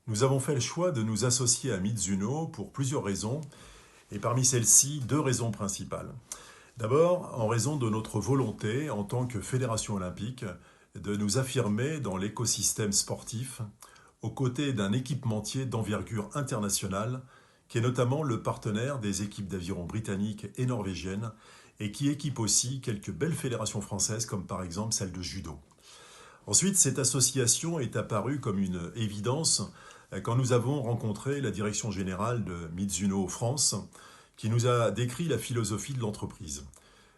Nous avons fait le choix de nous associer à Mizuno pour plusieurs raisons, et parmi celles-ci, deux raisons principales. D'abord, en raison de notre volonté, en tant que fédération olympique, de nous affirmer dans l'écosystème sportif, aux côtés d'un équipementier d'envergure internationale, qui est notamment le partenaire des équipes d'aviron britanniques et norvégiennes, et qui équipe aussi quelques belles fédérations françaises, comme par exemple celle de judo. Ensuite, cette association est apparue comme une évidence quand nous avons rencontré la direction générale de Mizuno France, qui nous a décrit la philosophie de l'entreprise.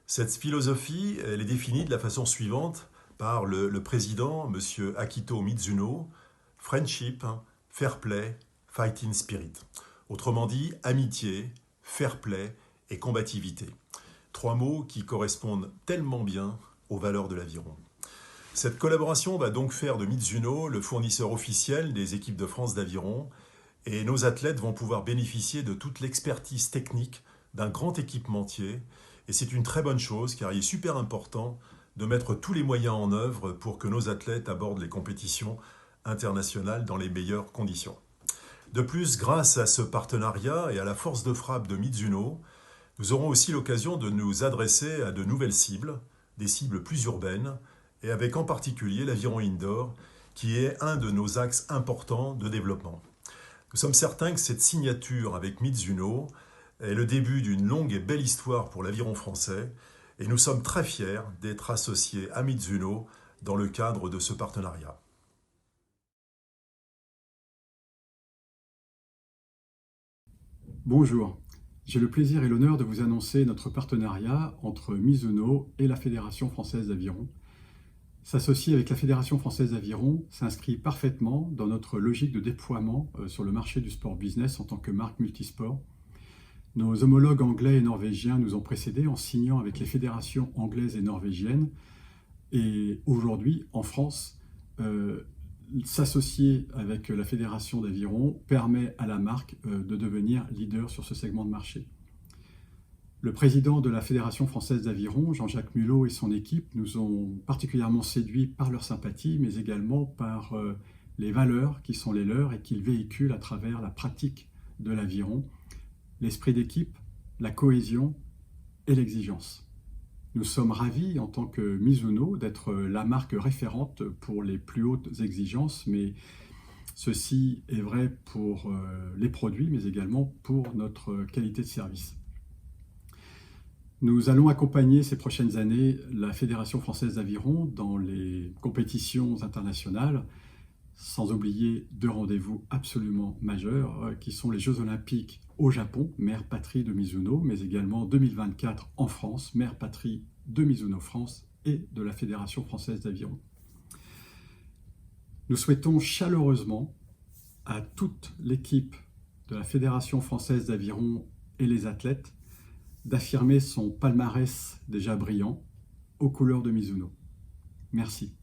Cette philosophie, elle est définie de la façon suivante par le président, M. Akito Mizuno: Friendship, Fair Play, Fighting Spirit. Autrement dit, amitié, fair play et combativité. Trois mots qui correspondent tellement bien aux valeurs de l'aviron. Cette collaboration va donc faire de Mizuno le fournisseur officiel des équipes de France d'aviron, et nos athlètes vont pouvoir bénéficier de toute l'expertise technique d'un grand équipementier, et c'est une très bonne chose car il est super important de mettre tous les moyens en œuvre pour que nos athlètes abordent les compétitions internationales dans les meilleures conditions. De plus, grâce à ce partenariat et à la force de frappe de Mizuno, nous aurons aussi l'occasion de nous adresser à de nouvelles cibles, des cibles plus urbaines, et avec en particulier l'aviron indoor, qui est un de nos axes importants de développement. Nous sommes certains que cette signature avec Mizuno est le début d'une longue et belle histoire pour l'aviron français, et nous sommes très fiers d'être associés à Mizuno dans le cadre de ce partenariat. Bonjour, j'ai le plaisir et l'honneur de vous annoncer notre partenariat entre Mizuno et la Fédération française d'aviron. S'associer avec la Fédération française d'aviron s'inscrit parfaitement dans notre logique de déploiement sur le marché du sport business en tant que marque multisport. Nos homologues anglais et norvégiens nous ont précédés en signant avec les fédérations anglaises et norvégiennes. Et aujourd'hui, en France, s'associer avec la Fédération d'aviron permet à la marque de devenir leader sur ce segment de marché. Le président de la Fédération française d'aviron, Jean-Jacques Mulot, et son équipe nous ont particulièrement séduits par leur sympathie, mais également par les valeurs qui sont les leurs et qu'ils véhiculent à travers la pratique de l'aviron, l'esprit d'équipe, la cohésion et l'exigence. Nous sommes ravis en tant que Mizuno d'être la marque référente pour les plus hautes exigences, mais ceci est vrai pour les produits, mais également pour notre qualité de service. Nous allons accompagner ces prochaines années la Fédération française d'aviron dans les compétitions internationales, sans oublier deux rendez-vous absolument majeurs qui sont les Jeux Olympiques au Japon, mère patrie de Mizuno, mais également 2024 en France, mère patrie de Mizuno France et de la Fédération française d'aviron. Nous souhaitons chaleureusement à toute l'équipe de la Fédération française d'aviron et les athlètes d'affirmer son palmarès déjà brillant aux couleurs de Mizuno. Merci.